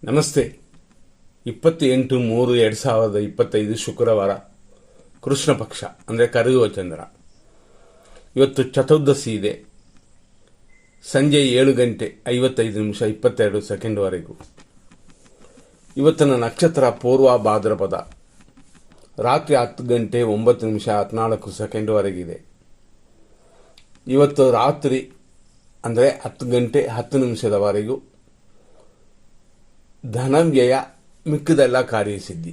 ನಮಸ್ತೆ. 28/3/2025 ಶುಕ್ರವಾರ, ಕೃಷ್ಣ ಪಕ್ಷ ಅಂದರೆ ಕರೆಯುವ ಚಂದ್ರ. ಇವತ್ತು ಚತುರ್ದಶಿ ಇದೆ. ಸಂಜೆ 7:55:22 ಇವತ್ತಿನ ನಕ್ಷತ್ರ ಪೂರ್ವ ಭಾದ್ರಪದ. ರಾತ್ರಿ 10:09:14 ಇವತ್ತು ರಾತ್ರಿ ಅಂದರೆ 10:10 ಧನವ್ಯಯ, ಮಿಕ್ಕದೆಲ್ಲ ಕಾರ್ಯಸಿದ್ಧಿ.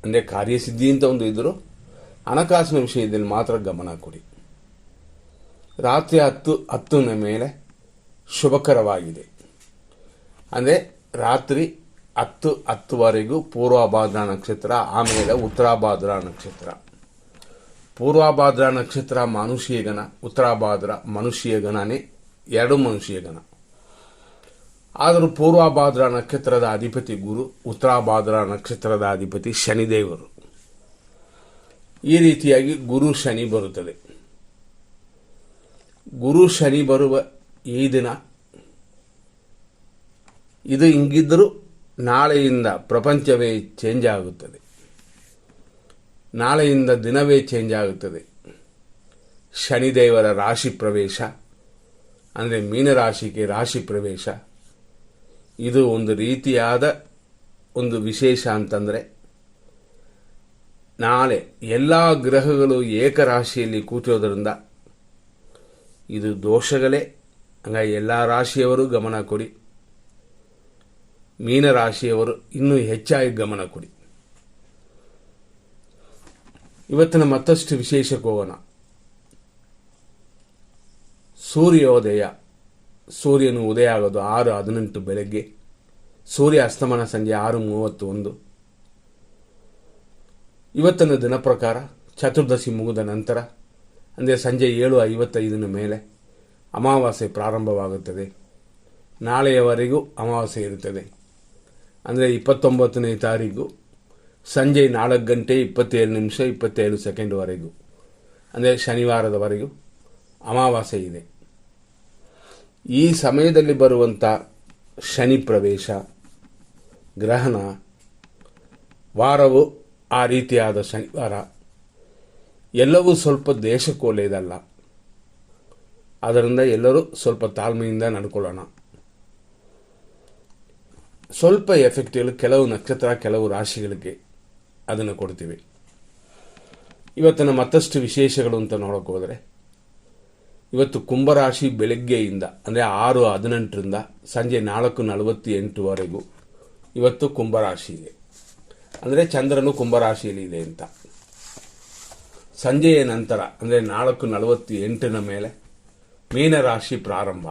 ಅಂದರೆ ಕಾರ್ಯಸಿದ್ಧಿ ಅಂತ ಒಂದು ಇದ್ದರೂ ಹಣಕಾಸಿನ ವಿಷಯದಲ್ಲಿ ಮಾತ್ರ ಗಮನ ಕೊಡಿ. ರಾತ್ರಿ 10:10 ಮೇಲೆ ಶುಭಕರವಾಗಿದೆ. ಅಂದರೆ ರಾತ್ರಿ 10:10 ಪೂರ್ವಭಾದ್ರಾ ನಕ್ಷತ್ರ, ಆಮೇಲೆ ಉತ್ತರಾಭಾದ್ರಾ ನಕ್ಷತ್ರ. ಪೂರ್ವಭಾದ್ರಾ ನಕ್ಷತ್ರ ಮಾನುಷೀಯ ಗಣ, ಉತ್ತರಾಭಾದ್ರಾ ಮನುಷ್ಯ ಗಣನೇ, ಎರಡು ಮನುಷ್ಯ ಗಣ. ಆದರೂ ಪೂರ್ವಭಾದ್ರಾ ನಕ್ಷತ್ರದ ಅಧಿಪತಿ ಗುರು, ಉತ್ತರಾಭಾದ್ರಾ ನಕ್ಷತ್ರದ ಅಧಿಪತಿ ಶನಿದೇವರು. ಈ ರೀತಿಯಾಗಿ ಗುರು ಶನಿ ಬರುತ್ತದೆ. ಗುರು ಶನಿ ಬರುವ ಈ ದಿನ ಇದು ಹಿಂಗಿದ್ದರೂ ನಾಳೆಯಿಂದ ಪ್ರಪಂಚವೇ ಚೇಂಜ್ ಆಗುತ್ತದೆ. ನಾಳೆಯಿಂದ ದಿನವೇ ಚೇಂಜ್ ಆಗುತ್ತದೆ. ಶನಿದೇವರ ರಾಶಿ ಪ್ರವೇಶ ಅಂದರೆ ಮೀನರಾಶಿಗೆ ರಾಶಿ ಪ್ರವೇಶ. ಇದು ಒಂದು ರೀತಿಯಾದ ಒಂದು ವಿಶೇಷ ಅಂತಂದರೆ, ನಾಳೆ ಎಲ್ಲ ಗ್ರಹಗಳು ಏಕರಾಶಿಯಲ್ಲಿ ಕೂತಿರೋದ್ರಿಂದ ಇದು ದೋಷಗಳೇ. ಹಾಗಾಗಿ ಎಲ್ಲ ರಾಶಿಯವರು ಗಮನ ಕೊಡಿ. ಮೀನರಾಶಿಯವರು ಇನ್ನೂ ಹೆಚ್ಚಾಗಿ ಗಮನ ಕೊಡಿ. ಇವತ್ತಿನ ಮತ್ತಷ್ಟು ವಿಶೇಷಕ್ಕೆ ಹೋಗೋಣ. ಸೂರ್ಯೋದಯ. ಸೂರ್ಯನು ಉದಯ ಆಗೋದು 6:18 ಬೆಳಗ್ಗೆ. ಸೂರ್ಯ ಅಸ್ತಮನ ಸಂಜೆ 6:31. ಇವತ್ತಿನ ದಿನ ಪ್ರಕಾರ ಚತುರ್ದಶಿ ಮುಗಿದ ನಂತರ ಅಂದರೆ ಸಂಜೆ 7:55 ಮೇಲೆ ಅಮಾವಾಸ್ಯೆ ಪ್ರಾರಂಭವಾಗುತ್ತದೆ. ನಾಳೆಯವರೆಗೂ ಅಮಾವಾಸ್ಯೆ ಇರುತ್ತದೆ. ಅಂದರೆ 29ನೇ ತಾರೀಕು ಸಂಜೆ 4:27:27 ಅಂದರೆ ಶನಿವಾರದವರೆಗೂ ಅಮಾವಾಸ್ಯೆ ಇದೆ. ಈ ಸಮಯದಲ್ಲಿ ಬರುವಂಥ ಶನಿ ಪ್ರವೇಶ, ಗ್ರಹಣ, ವಾರವು ಆ ರೀತಿಯಾದ ಶನಿವಾರ ಎಲ್ಲವೂ ಸ್ವಲ್ಪ ದೇಶಕ್ಕೆ ಒಳ್ಳೆಯದಲ್ಲ. ಆದ್ದರಿಂದ ಎಲ್ಲರೂ ಸ್ವಲ್ಪ ತಾಳ್ಮೆಯಿಂದ ನಡ್ಕೊಳ್ಳೋಣ. ಸ್ವಲ್ಪ ಎಫೆಕ್ಟ್ಗಳು ಕೆಲವು ನಕ್ಷತ್ರ, ಕೆಲವು ರಾಶಿಗಳಿಗೆ ಅದನ್ನು ಕೊಡ್ತೀವಿ. ಇವತ್ತಿನ ಮತ್ತಷ್ಟು ವಿಶೇಷಗಳು ಅಂತ ನೋಡೋಕೆ ಹೋದರೆ, ಇವತ್ತು ಕುಂಭರಾಶಿ ಬೆಳಗ್ಗೆಯಿಂದ ಅಂದರೆ 6:18 ಸಂಜೆ 4:48 ಇವತ್ತು ಕುಂಭರಾಶಿ ಇದೆ. ಅಂದರೆ ಚಂದ್ರನು ಕುಂಭರಾಶಿಯಲ್ಲಿ ಇದೆ ಅಂತ. ಸಂಜೆಯ ನಂತರ ಅಂದರೆ 4:48 ಮೇಲೆ ಮೀನರಾಶಿ ಪ್ರಾರಂಭ.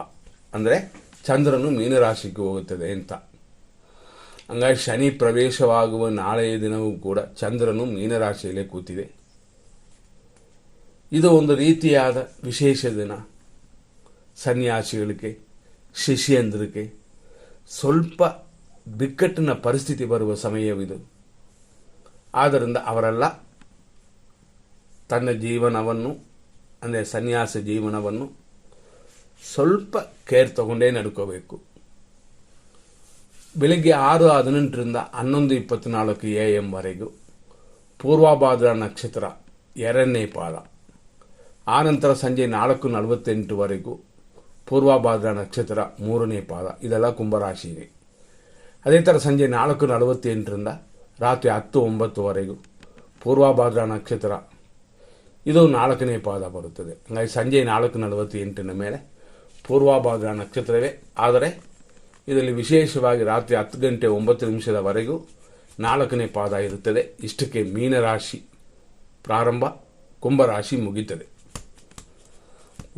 ಅಂದರೆ ಚಂದ್ರನು ಮೀನರಾಶಿಗೆ ಹೋಗುತ್ತದೆ ಅಂತ. ಹಂಗಾಗಿ ಶನಿ ಪ್ರವೇಶವಾಗುವ ನಾಳೆಯ ದಿನವೂ ಕೂಡ ಚಂದ್ರನು ಮೀನರಾಶಿಯಲ್ಲೇ ಕೂತಿದೆ. ಇದು ಒಂದು ರೀತಿಯಾದ ವಿಶೇಷ ದಿನ. ಸನ್ಯಾಸಿಗಳಿಗೆ, ಶಿಷ್ಯಂದ್ರಿಗೆ ಸ್ವಲ್ಪ ಬಿಕ್ಕಟ್ಟಿನ ಪರಿಸ್ಥಿತಿ ಬರುವ ಸಮಯವಿದು. ಆದ್ದರಿಂದ ಅವರೆಲ್ಲ ತನ್ನ ಜೀವನವನ್ನು ಅಂದರೆ ಸನ್ಯಾಸ ಜೀವನವನ್ನು ಸ್ವಲ್ಪ ಕೇರ್ ತಗೊಂಡೇ ನಡ್ಕೋಬೇಕು. ಬೆಳಗ್ಗೆ 6:18 11:24 AM ಪೂರ್ವಭಾದ್ರಾ ನಕ್ಷತ್ರ 2ನೇ ಪಾದ. ಆನಂತರ ಸಂಜೆ 4:48 ಪೂರ್ವಭಾದ್ರಾ ನಕ್ಷತ್ರ 3ನೇ ಪಾದ. ಇದೆಲ್ಲ ಕುಂಭರಾಶಿಗೆ. ಅದೇ ಥರ ಸಂಜೆ 4:48 ರಾತ್ರಿ 10:09 ಪೂರ್ವಭಾದ್ರಾ ನಕ್ಷತ್ರ ಇದು 4ನೇ ಪಾದ ಬರುತ್ತದೆ. ಹಾಗಾಗಿ ಸಂಜೆ 4:48 ಮೇಲೆ ಪೂರ್ವಭಾದ್ರಾ ನಕ್ಷತ್ರವೇ. ಆದರೆ ಇದರಲ್ಲಿ ವಿಶೇಷವಾಗಿ ರಾತ್ರಿ 10:09 4ನೇ ಪಾದ ಇರುತ್ತದೆ. ಇಷ್ಟಕ್ಕೆ ಮೀನರಾಶಿ ಪ್ರಾರಂಭ, ಕುಂಭರಾಶಿ ಮುಗಿಯುತ್ತದೆ.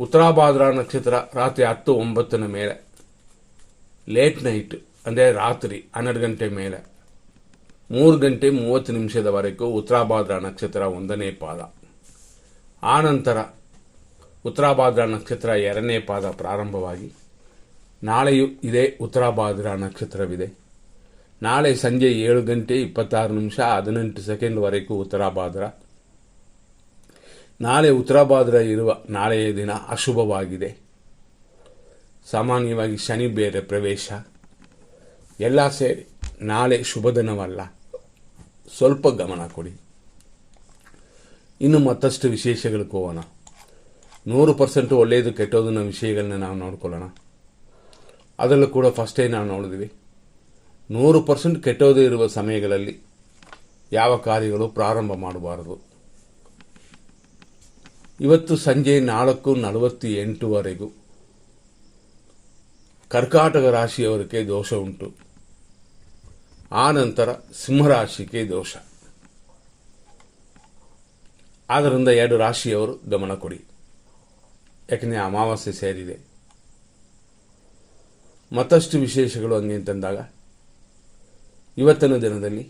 ಉತ್ತರಾಭಾದ್ರಾ ನಕ್ಷತ್ರ ರಾತ್ರಿ 10:09 ಮೇಲೆ ಲೇಟ್ ನೈಟ್ ಅಂದರೆ ರಾತ್ರಿ 12 ಗಂಟೆ ಮೇಲೆ 3:30 ಉತ್ತರಾಭಾದ್ರಾ ನಕ್ಷತ್ರ 1ನೇ ಪಾದ. ಆನಂತರ ಉತ್ತರಾಭಾದ್ರಾ ನಕ್ಷತ್ರ 2ನೇ ಪಾದ ಪ್ರಾರಂಭವಾಗಿ ನಾಳೆಯೂ ಇದೇ ಉತ್ತರಾಭಾದ್ರಾ ನಕ್ಷತ್ರವಿದೆ. ನಾಳೆ ಸಂಜೆ 7:26:18 ಉತ್ತರಾಭಾದ್ರಾ. ನಾಳೆ ಉತ್ತರಾಭಾದ್ರಾ ಇರುವ ನಾಳೆಯ ದಿನ ಅಶುಭವಾಗಿದೆ. ಸಾಮಾನ್ಯವಾಗಿ ಶನಿ ಬೇರೆ ಪ್ರವೇಶ ಎಲ್ಲ ಸೇರಿ ನಾಳೆ ಶುಭ ದಿನವಲ್ಲ, ಸ್ವಲ್ಪ ಗಮನ ಕೊಡಿ. ಇನ್ನು ಮತ್ತಷ್ಟು ವಿಶೇಷಗಳಿಗೆ ಹೋಗೋಣ. 100% ಒಳ್ಳೆಯದು ಕೆಟ್ಟೋದನ್ನ ವಿಷಯಗಳನ್ನ ನಾವು ನೋಡ್ಕೊಳ್ಳೋಣ. ಅದರಲ್ಲೂ ಕೂಡ ಫಸ್ಟೇ ನಾವು ನೋಡಿದ್ವಿ, 100% ಕೆಟ್ಟೋದು ಇರುವ ಸಮಯಗಳಲ್ಲಿ ಯಾವ ಕಾರ್ಯಗಳು ಪ್ರಾರಂಭ ಮಾಡಬಾರದು. ಇವತ್ತು ಸಂಜೆ 4:48ವರೆಗೂ ಕರ್ಕಾಟಕ ರಾಶಿಯವರಿಗೆ ದೋಷ ಉಂಟು. ಆ ನಂತರ ಸಿಂಹರಾಶಿಗೆ ದೋಷ. ಆದ್ದರಿಂದ 2 ರಾಶಿಯವರು ಗಮನ ಕೊಡಿ, ಯಾಕಂದರೆ ಅಮಾವಾಸ್ಯೆ ಸೇರಿದೆ. ಮತ್ತಷ್ಟು ವಿಶೇಷಗಳು ಹಂಗೆ ಅಂತಂದಾಗ ಇವತ್ತಿನ ದಿನದಲ್ಲಿ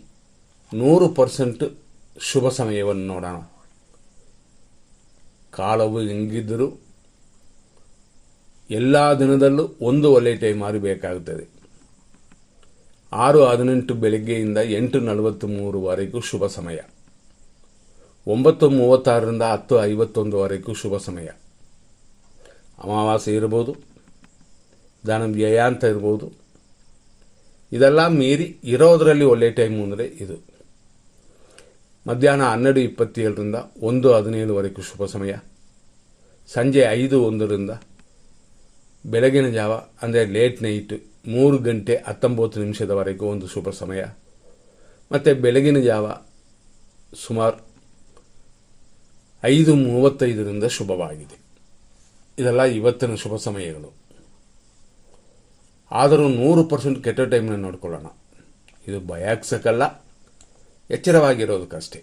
100% ಶುಭ ಸಮಯವನ್ನು ನೋಡೋಣ. ಕಾಲವು ಹೆಂಗಿದ್ದರೂ ಎಲ್ಲ ದಿನದಲ್ಲೂ ಒಂದು ಒಳ್ಳೆಯ ಟೈಮ್ ಬೇಕಾಗುತ್ತದೆ. 6:18 ಬೆಳಗ್ಗೆಯಿಂದ 8:43ವರೆಗೂ ಶುಭ ಸಮಯ. 9:36ರಿಂದ 10:51ವರೆಗೂ ಶುಭ ಸಮಯ. ಅಮಾವಾಸ್ಯೆ ಇರ್ಬೋದು, ದಾನ ವ್ಯಯ ಅಂತ ಇರ್ಬೋದು. ಇದೆಲ್ಲ ಮೀರಿ ಇರೋದರಲ್ಲಿ ಒಳ್ಳೆಯ ಟೈಮು ಅಂದರೆ ಇದು. ಮಧ್ಯಾಹ್ನ 12:27ರಿಂದ 1:17ವರೆಗೂ ಶುಭ ಸಮಯ. ಸಂಜೆ 5:01ರಿಂದ ಬೆಳಗಿನ ಜಾವ ಅಂದರೆ ಲೇಟ್ ನೈಟ್ 3:19ವರೆಗೂ ಒಂದು ಶುಭ ಸಮಯ. ಮತ್ತು ಬೆಳಗಿನ ಜಾವ ಸುಮಾರು 5:35ರಿಂದ ಶುಭವಾಗಿದೆ. ಇದೆಲ್ಲ ಇವತ್ತಿನ ಶುಭ ಸಮಯಗಳು. ಆದರೂ 100% ಕೆಟ್ಟ ಟೈಮ್ನ ನೋಡ್ಕೊಳ್ಳೋಣ. ಇದು ಭಯಾಕ್ಸಕ್ಕಲ್ಲ, ಎಚ್ಚರವಾಗಿರೋದಕ್ಕಷ್ಟೇ.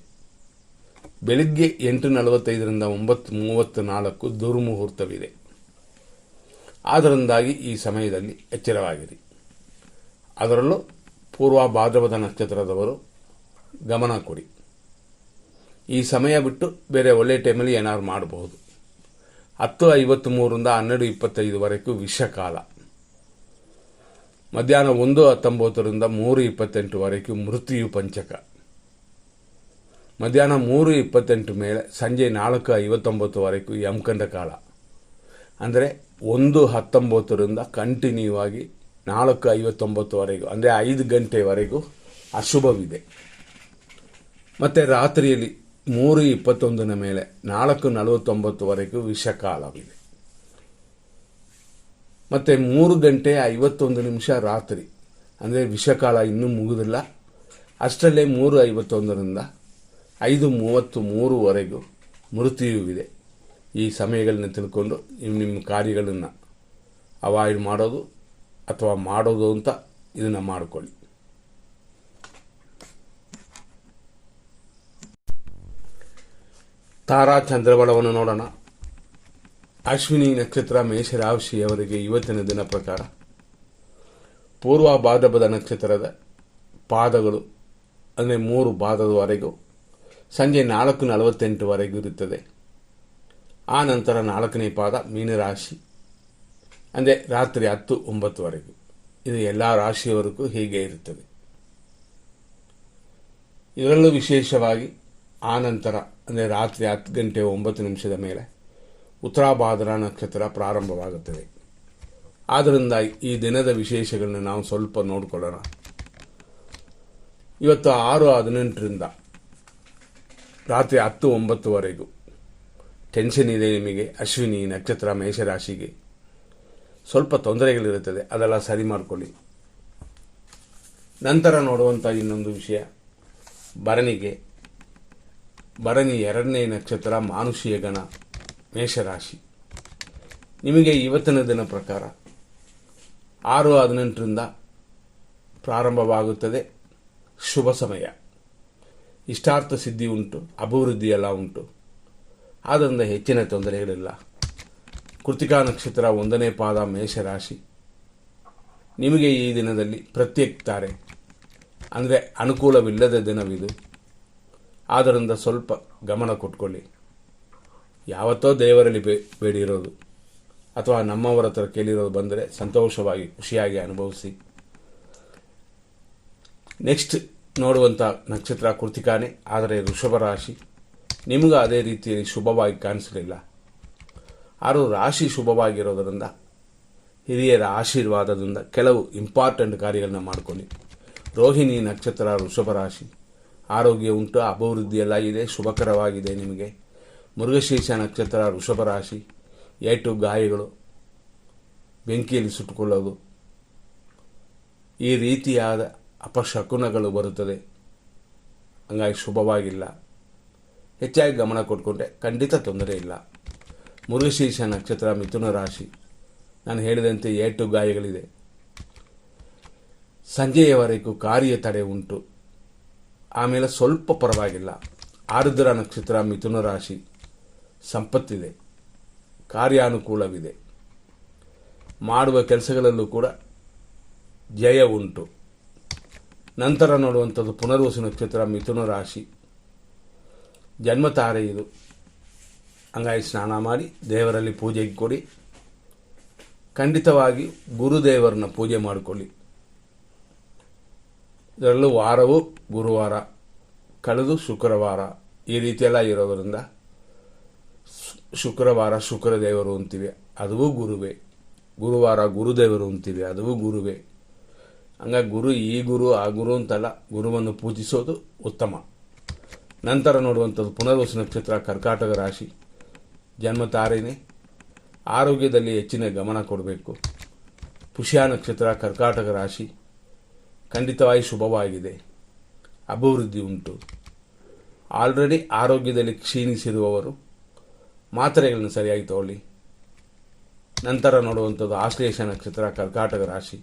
ಬೆಳಿಗ್ಗೆ 8:45ರಿಂದ 9:34 ದುರ್ಮುಹೂರ್ತವಿದೆ. ಆದ್ದರಿಂದಾಗಿ ಈ ಸಮಯದಲ್ಲಿ ಎಚ್ಚರವಾಗಿರಿ. ಅದರಲ್ಲೂ ಪೂರ್ವ ಭಾದ್ರಪದ ನಕ್ಷತ್ರದವರು ಗಮನ ಕೊಡಿ. ಈ ಸಮಯ ಬಿಟ್ಟು ಬೇರೆ ಒಳ್ಳೆಯ ಟೈಮಲ್ಲಿ ಏನಾದ್ರು ಮಾಡಬಹುದು. 10:53ರಿಂದ 12:25ವರೆಗೂ ವಿಷಕಾಲ. ಮಧ್ಯಾಹ್ನ 1:19ರಿಂದ 3:28ವರೆಗೂ ಮೃತ್ಯು ಪಂಚಕ. ಮಧ್ಯಾಹ್ನ 3:28 ಮೇಲೆ ಸಂಜೆ 4:59ವರೆಗೂ ಯಮಕಂಡ ಕಾಲ. ಅಂದರೆ 1:19ರಿಂದ ಕಂಟಿನ್ಯೂ ಆಗಿ 4:59ವರೆಗೂ ಅಂದರೆ 5 ಗಂಟೆವರೆಗೂ ಅಶುಭವಿದೆ. ಮತ್ತು ರಾತ್ರಿಯಲ್ಲಿ 3:21 ಮೇಲೆ 4:49ವರೆಗೂ ವಿಷಕಾಲವಿದೆ. ಮತ್ತು 3:51 ರಾತ್ರಿ ಅಂದರೆ ವಿಷಕಾಲ ಇನ್ನೂ ಮುಗಿದಿಲ್ಲ. ಅಷ್ಟರಲ್ಲೇ 3:51ರಿಂದ 5:33ವರೆಗೂ ಮೃತ್ಯುವಿದೆ. ಈ ಸಮಯಗಳನ್ನ ತಿಳ್ಕೊಂಡು ನಿಮ್ಮ ಕಾರ್ಯಗಳನ್ನು ಅವಾಯ್ಡ್ ಮಾಡೋದು ಅಥವಾ ಮಾಡೋದು ಅಂತ ಇದನ್ನು ಮಾಡಿಕೊಳ್ಳಿ. ತಾರಾ ಚಂದ್ರಬಲವನ್ನು ನೋಡೋಣ. ಅಶ್ವಿನಿ ನಕ್ಷತ್ರ ಮೇಷರಾಶಿಯವರಿಗೆ ಇವತ್ತಿನ ದಿನ ಪ್ರಕಾರ ಪೂರ್ವ ಭಾದ್ರಪದ ನಕ್ಷತ್ರದ ಪಾದಗಳು ಅಂದರೆ 3 ಪಾದದವರೆಗೂ ಸಂಜೆ 4:48ವರೆಗೂ ಇರುತ್ತದೆ. ಆ ನಂತರ 4ನೇ ಪಾದ ಮೀನರಾಶಿ ಅಂದರೆ ರಾತ್ರಿ 10:09ವರೆಗೂ. ಇದು ಎಲ್ಲ ರಾಶಿಯವರೆಗೂ ಹೀಗೆ ಇರುತ್ತದೆ. ಇದರಲ್ಲೂ ವಿಶೇಷವಾಗಿ ಆ ನಂತರ ಅಂದರೆ ರಾತ್ರಿ 10:09 ಮೇಲೆ ಉತ್ತರಾಭಾದ್ರ ನಕ್ಷತ್ರ ಪ್ರಾರಂಭವಾಗುತ್ತದೆ. ಆದ್ದರಿಂದ ಈ ದಿನದ ವಿಶೇಷಗಳನ್ನ ನಾವು ಸ್ವಲ್ಪ ನೋಡಿಕೊಳ್ಳೋಣ. ಇವತ್ತು 6:18ರಿಂದ ರಾತ್ರಿ 10:09ವರೆಗೂ ಟೆನ್ಷನ್ ಇದೆ ನಿಮಗೆ. ಅಶ್ವಿನಿ ನಕ್ಷತ್ರ ಮೇಷರಾಶಿಗೆ ಸ್ವಲ್ಪ ತೊಂದರೆಗಳಿರುತ್ತದೆ, ಅದೆಲ್ಲ ಸರಿ ಮಾಡಿಕೊಳ್ಳಿ. ನಂತರ ನೋಡುವಂಥ ಇನ್ನೊಂದು ವಿಷಯ ಭರಣಿ 2ನೇ ನಕ್ಷತ್ರ ಮಾನುಷೀಯ ಗಣ ಮೇಷರಾಶಿ. ನಿಮಗೆ ಇವತ್ತಿನ ದಿನ ಪ್ರಕಾರ 6:18ರಿಂದ ಪ್ರಾರಂಭವಾಗುತ್ತದೆ ಶುಭ ಸಮಯ. ಇಷ್ಟಾರ್ಥ ಸಿದ್ಧಿ ಉಂಟು, ಅಭಿವೃದ್ಧಿ ಎಲ್ಲ ಉಂಟು. ಆದ್ದರಿಂದ ಹೆಚ್ಚಿನ ತೊಂದರೆಗಳಿಲ್ಲ. ಕೃತಿಕಾ ನಕ್ಷತ್ರ 1ನೇ ಪಾದ ಮೇಷರಾಶಿ. ನಿಮಗೆ ಈ ದಿನದಲ್ಲಿ ಪ್ರತ್ಯೇಕ ತಾರೆ ಅಂದರೆ ಅನುಕೂಲವಿಲ್ಲದ ದಿನವಿದು. ಆದ್ದರಿಂದ ಸ್ವಲ್ಪ ಗಮನ ಕೊಟ್ಕೊಳ್ಳಿ. ಯಾವತ್ತೋ ದೇವರಲ್ಲಿ ಬೇಡಿರೋದು ಅಥವಾ ನಮ್ಮವರ ಹತ್ರ ಕೇಳಿರೋದು ಬಂದರೆ ಸಂತೋಷವಾಗಿ ಖುಷಿಯಾಗಿ ಅನುಭವಿಸಿ. ನೆಕ್ಸ್ಟ್ ನೋಡುವಂಥ ನಕ್ಷತ್ರ ಕೃತಿಕಾನೇ, ಆದರೆ ವೃಷಭ ರಾಶಿ. ನಿಮಗೂ ಅದೇ ರೀತಿಯಲ್ಲಿ ಶುಭವಾಗಿ ಕಾಣಿಸಲಿಲ್ಲ. ಆದರೂ ರಾಶಿ ಶುಭವಾಗಿರೋದರಿಂದ ಹಿರಿಯರ ಆಶೀರ್ವಾದದಿಂದ ಕೆಲವು ಇಂಪಾರ್ಟೆಂಟ್ ಕಾರ್ಯಗಳನ್ನ ಮಾಡಿಕೊಳ್ಳಿ. ರೋಹಿಣಿ ನಕ್ಷತ್ರ ವೃಷಭ ರಾಶಿ. ಆರೋಗ್ಯ ಉಂಟು, ಅಭಿವೃದ್ಧಿ ಎಲ್ಲ ಇದೆ, ಶುಭಕರವಾಗಿದೆ ನಿಮಗೆ. ಮೃಗಶೀರ್ಷ ನಕ್ಷತ್ರ ವೃಷಭ ರಾಶಿ. ಏಟು ಗಾಯಗಳು, ಬೆಂಕಿಯಲ್ಲಿ ಸುಟ್ಟುಕೊಳ್ಳೋದು, ಈ ರೀತಿಯಾದ ಅಪಶಕುನಗಳು ಬರುತ್ತದೆ. ಹಂಗಾಗಿ ಶುಭವಾಗಿಲ್ಲ. ಹೆಚ್ಚಾಗಿ ಗಮನ ಕೊಟ್ಕೊಂಡ್ರೆ ಖಂಡಿತ ತೊಂದರೆ ಇಲ್ಲ. ಮೃಗಶೀರ್ಷ ನಕ್ಷತ್ರ ಮಿಥುನ ರಾಶಿ. ನಾನು ಹೇಳಿದಂತೆ ಏಟು ಗಾಯಗಳಿದೆ. ಸಂಜೆಯವರೆಗೂ ಕಾರ್ಯ ತಡೆ ಉಂಟು, ಆಮೇಲೆ ಸ್ವಲ್ಪ ಪರವಾಗಿಲ್ಲ. ಆರುದ್ರ ನಕ್ಷತ್ರ ಮಿಥುನ ರಾಶಿ. ಸಂಪತ್ತಿದೆ, ಕಾರ್ಯಾನುಕೂಲವಿದೆ, ಮಾಡುವ ಕೆಲಸಗಳಲ್ಲೂ ಕೂಡ ಜಯ ಉಂಟು. ನಂತರ ನೋಡುವಂಥದ್ದು ಪುನರ್ವಸು ನಕ್ಷತ್ರ ಮಿಥುನ ರಾಶಿ. ಜನ್ಮತಾರೆ ಇದು. ಹಂಗಾಗಿ ಸ್ನಾನ ಮಾಡಿ ದೇವರಲ್ಲಿ ಪೂಜೆಗೆ ಕೊಡಿ. ಖಂಡಿತವಾಗಿ ಗುರುದೇವರನ್ನ ಪೂಜೆ ಮಾಡಿಕೊಳ್ಳಿ. ಇದರಲ್ಲೂ ವಾರವು ಗುರುವಾರ ಕಳೆದು ಶುಕ್ರವಾರ ಈ ರೀತಿಯೆಲ್ಲ ಇರೋದರಿಂದ ಶುಕ್ರವಾರ ಶುಕ್ರದೇವರು ಅಂತೀವಿ, ಅದೂ ಗುರುವೇ. ಗುರುವಾರ ಗುರುದೇವರು ಅಂತೀವಿ, ಅದೂ ಗುರುವೇ. ಹಂಗಾಗಿ ಗುರು ಈ ಗುರು ಆ ಗುರು ಅಂತಲ್ಲ, ಗುರುವನ್ನು ಪೂಜಿಸೋದು ಉತ್ತಮ. ನಂತರ ನೋಡುವಂಥದ್ದು ಪುನರ್ವಸು ನಕ್ಷತ್ರ ಕರ್ಕಾಟಕ ರಾಶಿ. ಜನ್ಮ ತಾರೇನೆ. ಆರೋಗ್ಯದಲ್ಲಿ ಹೆಚ್ಚಿನ ಗಮನ ಕೊಡಬೇಕು. ಪುಷ್ಯ ನಕ್ಷತ್ರ ಕರ್ಕಾಟಕ ರಾಶಿ. ಖಂಡಿತವಾಗಿ ಶುಭವಾಗಿದೆ, ಅಭಿವೃದ್ಧಿ ಉಂಟು. ಆಲ್ರೆಡಿ ಆರೋಗ್ಯದಲ್ಲಿ ಕ್ಷೀಣಿಸಿರುವವರು ಮಾತ್ರೆಗಳನ್ನು ಸರಿಯಾಗಿ ತಗೊಳ್ಳಿ. ನಂತರ ನೋಡುವಂಥದ್ದು ಆಶ್ಲೇಷ ನಕ್ಷತ್ರ ಕರ್ಕಾಟಕ ರಾಶಿ.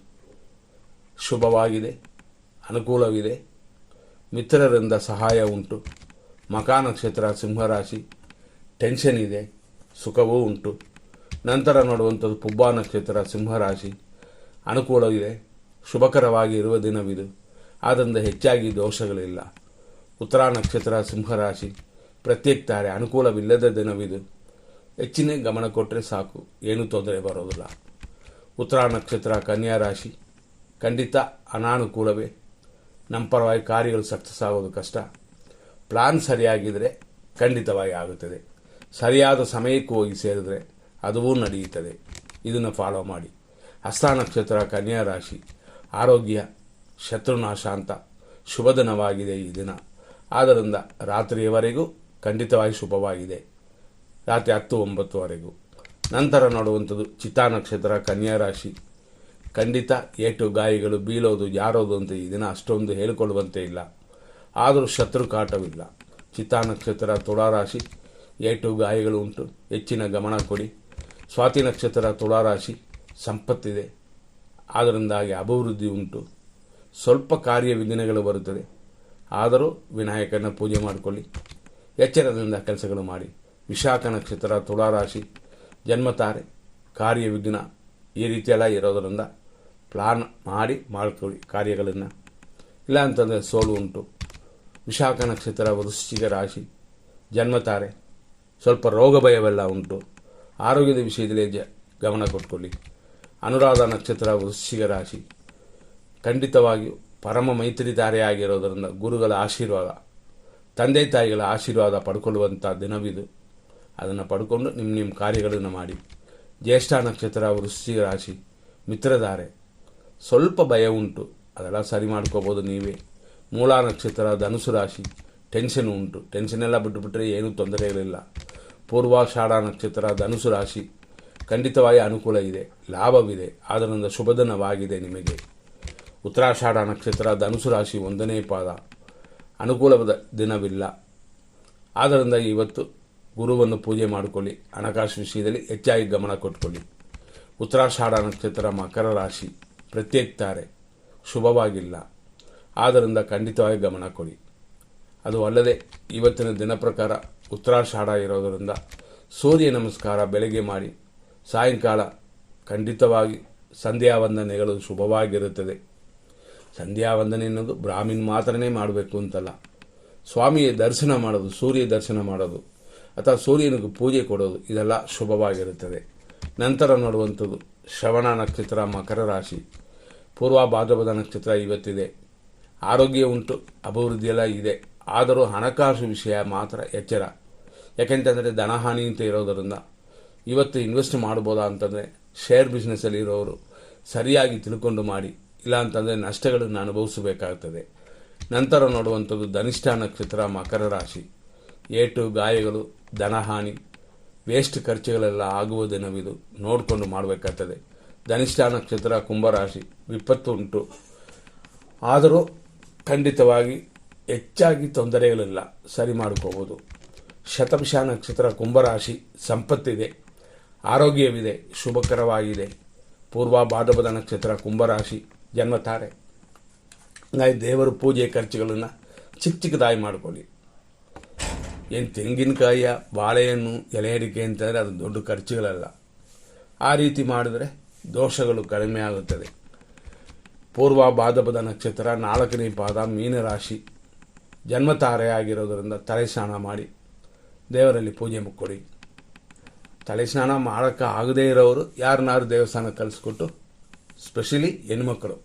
ಶುಭವಾಗಿದೆ, ಅನುಕೂಲವಿದೆ, ಮಿತ್ರರಿಂದ ಸಹಾಯ ಉಂಟು. ಮಖ ನಕ್ಷತ್ರ ಸಿಂಹರಾಶಿ. ಟೆನ್ಷನ್ ಇದೆ, ಸುಖವೂ ಉಂಟು. ನಂತರ ನೋಡುವಂಥದ್ದು ಪುಬ್ಬ ನಕ್ಷತ್ರ ಸಿಂಹರಾಶಿ. ಅನುಕೂಲವಿದೆ, ಶುಭಕರವಾಗಿ ಇರುವ ದಿನವಿದು, ಆದ್ದರಿಂದ ಹೆಚ್ಚಾಗಿ ದೋಷಗಳಿಲ್ಲ. ಉತ್ತರ ನಕ್ಷತ್ರ ಸಿಂಹರಾಶಿ. ಪ್ರತ್ಯೇಕ ತಾರೆ, ಅನುಕೂಲವಿಲ್ಲದ ದಿನವಿದು. ಹೆಚ್ಚಿನ ಗಮನ ಕೊಟ್ಟರೆ ಸಾಕು, ಏನೂ ತೊಂದರೆ ಬರೋದಿಲ್ಲ. ಉತ್ತರ ನಕ್ಷತ್ರ ಕನ್ಯಾ ರಾಶಿ. ಖಂಡಿತ ಅನಾನುಕೂಲವೇ. ನಮ್ಮ ಪರವಾಗಿ ಕಾರ್ಯಗಳು ಸಕ್ಸಸ್ ಆಗೋದು ಕಷ್ಟ. ಪ್ಲಾನ್ ಸರಿಯಾಗಿದ್ದರೆ ಖಂಡಿತವಾಗಿ ಆಗುತ್ತದೆ. ಸರಿಯಾದ ಸಮಯಕ್ಕೆ ಹೋಗಿ ಸೇರಿದ್ರೆ ಅದೂ ನಡೆಯುತ್ತದೆ. ಇದನ್ನು ಫಾಲೋ ಮಾಡಿ. ಹಸ್ತ ನಕ್ಷತ್ರ ಕನ್ಯಾ ರಾಶಿ. ಆರೋಗ್ಯ ಶತ್ರುನಾಶ ಅಂತ ಶುಭದಿನವಾಗಿದೆ ಈ ದಿನ. ಆದ್ದರಿಂದ ರಾತ್ರಿಯವರೆಗೂ ಖಂಡಿತವಾಗಿ ಶುಭವಾಗಿದೆ, ರಾತ್ರಿ 10-9ವರೆಗೂ. ನಂತರ ನೋಡುವಂಥದ್ದು ಚಿತ್ತಾ ನಕ್ಷತ್ರ ಕನ್ಯಾ ರಾಶಿ. ಖಂಡಿತ ಏಟು ಗಾಯಗಳು ಬೀಳೋದು ಜಾರೋದು ಅಂತ ಈ ದಿನ ಅಷ್ಟೊಂದು ಹೇಳಿಕೊಳ್ಳುವಂತೆ ಇಲ್ಲ, ಆದರೂ ಶತ್ರು ಕಾಟವಿಲ್ಲ. ಚಿತ್ತಾ ನಕ್ಷತ್ರ ತುಳಾರಾಶಿ. ಏಟು ಗಾಯಗಳು ಉಂಟು, ಹೆಚ್ಚಿನ ಗಮನ ಕೊಡಿ. ಸ್ವಾತಿ ನಕ್ಷತ್ರ ತುಳಾರಾಶಿ. ಸಂಪತ್ತಿದೆ, ಆದ್ದರಿಂದಾಗಿ ಅಭಿವೃದ್ಧಿ ಉಂಟು. ಸ್ವಲ್ಪ ಕಾರ್ಯ ವಿಘ್ನಗಳು ಬರುತ್ತದೆ, ಆದರೂ ವಿನಾಯಕನ ಪೂಜೆ ಮಾಡಿಕೊಳ್ಳಿ. ಎಚ್ಚರದಿಂದ ಕೆಲಸಗಳು ಮಾಡಿ. ವಿಶಾಖ ನಕ್ಷತ್ರ ತುಳಾರಾಶಿ. ಜನ್ಮತಾರೆ, ಕಾರ್ಯ ವಿಘ್ನ ಈ ರೀತಿಯೆಲ್ಲ ಇರೋದರಿಂದ ಪ್ಲಾನ್ ಮಾಡಿ ಮಾಡ್ಕೊಳ್ಳಿ ಕಾರ್ಯಗಳನ್ನು. ಇಲ್ಲ ಅಂತಂದರೆ ಸೋಲು ಉಂಟು. ವಿಶಾಖ ನಕ್ಷತ್ರ ವೃಶ್ಚಿಕ ರಾಶಿ. ಜನ್ಮತಾರೆ, ಸ್ವಲ್ಪ ರೋಗ ಭಯವೆಲ್ಲ ಉಂಟು. ಆರೋಗ್ಯದ ವಿಷಯದಲ್ಲಿ ಗಮನ ಕೊಟ್ಕೊಳ್ಳಿ. ಅನುರಾಧ ನಕ್ಷತ್ರ ವೃಶ್ಚಿಕ ರಾಶಿ. ಖಂಡಿತವಾಗಿಯೂ ಪರಮ ಮೈತ್ರಿ ತಾರೆಯಾಗಿರೋದರಿಂದ ಗುರುಗಳ ಆಶೀರ್ವಾದ, ತಂದೆ ತಾಯಿಗಳ ಆಶೀರ್ವಾದ ಪಡ್ಕೊಳ್ಳುವಂಥ ದಿನವಿದು. ಅದನ್ನು ಪಡ್ಕೊಂಡು ನಿಮ್ಮ ಕಾರ್ಯಗಳನ್ನು ಮಾಡಿ. ಜ್ಯೇಷ್ಠ ನಕ್ಷತ್ರ ವೃಶ್ಚಿಕ ರಾಶಿ. ಮಿತ್ರಧಾರೆ, ಸ್ವಲ್ಪ ಭಯ ಉಂಟು, ಅದೆಲ್ಲ ಸರಿ ಮಾಡ್ಕೋಬೋದು ನೀವೇ. ಮೂಲ ನಕ್ಷತ್ರ ಧನುಸು ರಾಶಿ. ಟೆನ್ಷನ್ ಉಂಟು, ಟೆನ್ಷನೆಲ್ಲ ಬಿಟ್ಟುಬಿಟ್ರೆ ಏನೂ ತೊಂದರೆಗಳಿಲ್ಲ. ಪೂರ್ವಾಷಾಢ ನಕ್ಷತ್ರ ಧನುಸು ರಾಶಿ. ಖಂಡಿತವಾಗಿ ಅನುಕೂಲ ಇದೆ, ಲಾಭವಿದೆ, ಆದ್ದರಿಂದ ಶುಭದಿನವಾಗಿದೆ ನಿಮಗೆ. ಉತ್ತರಾಷಾಢ ನಕ್ಷತ್ರ ಧನುಸು ರಾಶಿ 1ನೇ ಪಾದ. ಅನುಕೂಲವಾದ ದಿನವಿಲ್ಲ, ಆದ್ದರಿಂದ ಇವತ್ತು ಗುರುವನ್ನು ಪೂಜೆ ಮಾಡಿಕೊಳ್ಳಿ. ಹಣಕಾಸು ವಿಷಯದಲ್ಲಿ ಹೆಚ್ಚಾಗಿ ಗಮನ ಕೊಟ್ಕೊಳ್ಳಿ. ಉತ್ತರಾಷಾಢ ನಕ್ಷತ್ರ ಮಕರ ರಾಶಿ. ಪ್ರತ್ಯೇಕ ತಾರೆ, ಶುಭವಾಗಿಲ್ಲ, ಆದ್ದರಿಂದ ಖಂಡಿತವಾಗಿ ಗಮನ ಕೊಡಿ. ಅದು ಅಲ್ಲದೆ ಇವತ್ತಿನ ದಿನ ಪ್ರಕಾರ ಉತ್ತರಾಷಾಢ ಇರೋದರಿಂದ ಸೂರ್ಯ ನಮಸ್ಕಾರ ಬೆಳಗ್ಗೆ ಮಾಡಿ, ಸಾಯಂಕಾಲ ಖಂಡಿತವಾಗಿ ಸಂಧ್ಯಾ ವಂದನೆಗಳು ಶುಭವಾಗಿರುತ್ತದೆ. ಸಂಧ್ಯಾ ವಂದನೆ ಅನ್ನೋದು ಬ್ರಾಹ್ಮಣ ಮಾತ್ರನೇ ಮಾಡಬೇಕು ಅಂತಲ್ಲ, ಸ್ವಾಮಿಯ ದರ್ಶನ ಮಾಡೋದು, ಸೂರ್ಯ ದರ್ಶನ ಮಾಡೋದು ಅಥವಾ ಸೂರ್ಯನಿಗೆ ಪೂಜೆ ಕೊಡೋದು, ಇದೆಲ್ಲ ಶುಭವಾಗಿರುತ್ತದೆ. ನಂತರ ನೋಡುವಂಥದ್ದು ಶ್ರವಣ ನಕ್ಷತ್ರ ಮಕರ ರಾಶಿ. ಪೂರ್ವ ಭಾದ್ರಪದ ನಕ್ಷತ್ರ ಇವತ್ತಿದೆ. ಆರೋಗ್ಯ ಉಂಟು, ಅಭಿವೃದ್ಧಿಯೆಲ್ಲ ಇದೆ, ಆದರೂ ಹಣಕಾಸು ವಿಷಯ ಮಾತ್ರ ಎಚ್ಚರ. ಯಾಕೆಂತಂದರೆ ಧನಹಾನಿ ಅಂತ ಇರೋದರಿಂದ ಇವತ್ತು ಇನ್ವೆಸ್ಟ್ ಮಾಡ್ಬೋದಾ ಅಂತಂದರೆ ಶೇರ್ ಬಿಸ್ನೆಸ್ಸಲ್ಲಿ ಇರೋರು ಸರಿಯಾಗಿ ತಿಳ್ಕೊಂಡು ಮಾಡಿ, ಇಲ್ಲ ಅಂತಂದರೆ ನಷ್ಟಗಳನ್ನು ಅನುಭವಿಸಬೇಕಾಗ್ತದೆ. ನಂತರ ನೋಡುವಂಥದ್ದು ಧನಿಷ್ಠ ನಕ್ಷತ್ರ ಮಕರ ರಾಶಿ. ಏಟು, ಗಾಯಗಳು, ಧನಹಾನಿ, ವೇಸ್ಟ್ ಖರ್ಚುಗಳೆಲ್ಲ ಆಗುವ ದಿನವಿದು, ನೋಡಿಕೊಂಡು ಮಾಡಬೇಕಾಗ್ತದೆ. ಧನಿಷ್ಠ ನಕ್ಷತ್ರ ಕುಂಭರಾಶಿ, ವಿಪತ್ತು ಉಂಟು, ಆದರೂ ಖಂಡಿತವಾಗಿ ಹೆಚ್ಚಾಗಿ ತೊಂದರೆಗಳಿಲ್ಲ, ಸರಿ ಮಾಡ್ಕೋಬೋದು. ಶತಭಿಷ ನಕ್ಷತ್ರ ಕುಂಭರಾಶಿ, ಸಂಪತ್ತಿದೆ, ಆರೋಗ್ಯವಿದೆ, ಶುಭಕರವಾಗಿದೆ. ಪೂರ್ವ ಭಾದ್ರಪದ ನಕ್ಷತ್ರ ಕುಂಭರಾಶಿ, ಜನ್ಮತಾರೆ. ಹಾಗಾಗಿ ದೇವರ ಪೂಜೆ ಖರ್ಚುಗಳನ್ನು ಚಿಕ್ಕದಾಗಿ ಮಾಡ್ಕೊಳ್ಳಿ. ಏನು ತೆಂಗಿನಕಾಯಿಯ, ಬಾಳೆಹಣ್ಣು, ಎಲೆ ಅಡಿಕೆ ಅಂತಂದರೆ ಅದು ದೊಡ್ಡ ಖರ್ಚುಗಳಲ್ಲ. ಆ ರೀತಿ ಮಾಡಿದ್ರೆ ದೋಷಗಳು ಕಡಿಮೆ ಆಗುತ್ತದೆ. ಪೂರ್ವ ಭಾದ್ರಪದ ನಕ್ಷತ್ರ 4ನೇ ಪಾದ ಮೀನರಾಶಿ, ಜನ್ಮತಾರೆ ಆಗಿರೋದರಿಂದ ತಲೆ ಸ್ನಾನ ಮಾಡಿ ದೇವರಲ್ಲಿ ಪೂಜೆ ಕೊಡಿ. ತಲೆ ಸ್ನಾನ ಮಾಡೋಕ್ಕೆ ಆಗದೇ ಇರೋರು ಯಾರನ್ನಾರು ದೇವಸ್ಥಾನ ಕಲಿಸ್ಕೊಟ್ಟು, ಸ್ಪೆಷಲಿ ಹೆಣ್ಮಕ್ಳು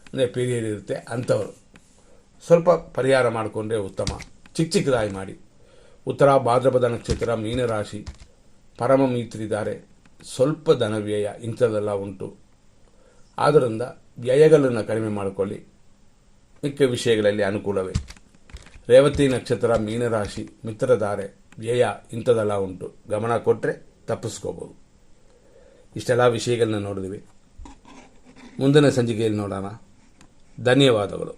ಅಂದರೆ ಪೀರಿಯಡ್ ಇರುತ್ತೆ ಅಂಥವರು ಸ್ವಲ್ಪ ಪರಿಹಾರ ಮಾಡಿಕೊಂಡ್ರೆ ಉತ್ತಮ. ಚಿಕ್ಕದಾಗಿ ಮಾಡಿ. ಉತ್ತರ ಭಾದ್ರಪದ ನಕ್ಷತ್ರ ಮೀನರಾಶಿ, ಪರಮ ಮಿತ್ರಿದ್ದಾರೆ, ಸ್ವಲ್ಪ ಧನವ್ಯಯ ಇಂಥದ್ದೆಲ್ಲ ಉಂಟು. ಆದ್ದರಿಂದ ವ್ಯಯಗಳನ್ನು ಕಡಿಮೆ ಮಾಡಿಕೊಳ್ಳಿ, ಮಿಕ್ಕ ವಿಷಯಗಳಲ್ಲಿ ಅನುಕೂಲವೇ. ರೇವತಿ ನಕ್ಷತ್ರ ಮೀನರಾಶಿ, ಮಿತ್ರಧಾರೆ, ವ್ಯಯ ಇಂಥದ್ದೆಲ್ಲ ಉಂಟು, ಗಮನ ಕೊಟ್ಟರೆ ತಪ್ಪಿಸ್ಕೋಬೋದು. ಇಷ್ಟೆಲ್ಲ ವಿಷಯಗಳನ್ನ ನೋಡಿದ್ವಿ. ಮುಂದಿನ ಸಂಚಿಕೆಯಲ್ಲಿ ನೋಡೋಣ. ಧನ್ಯವಾದಗಳು.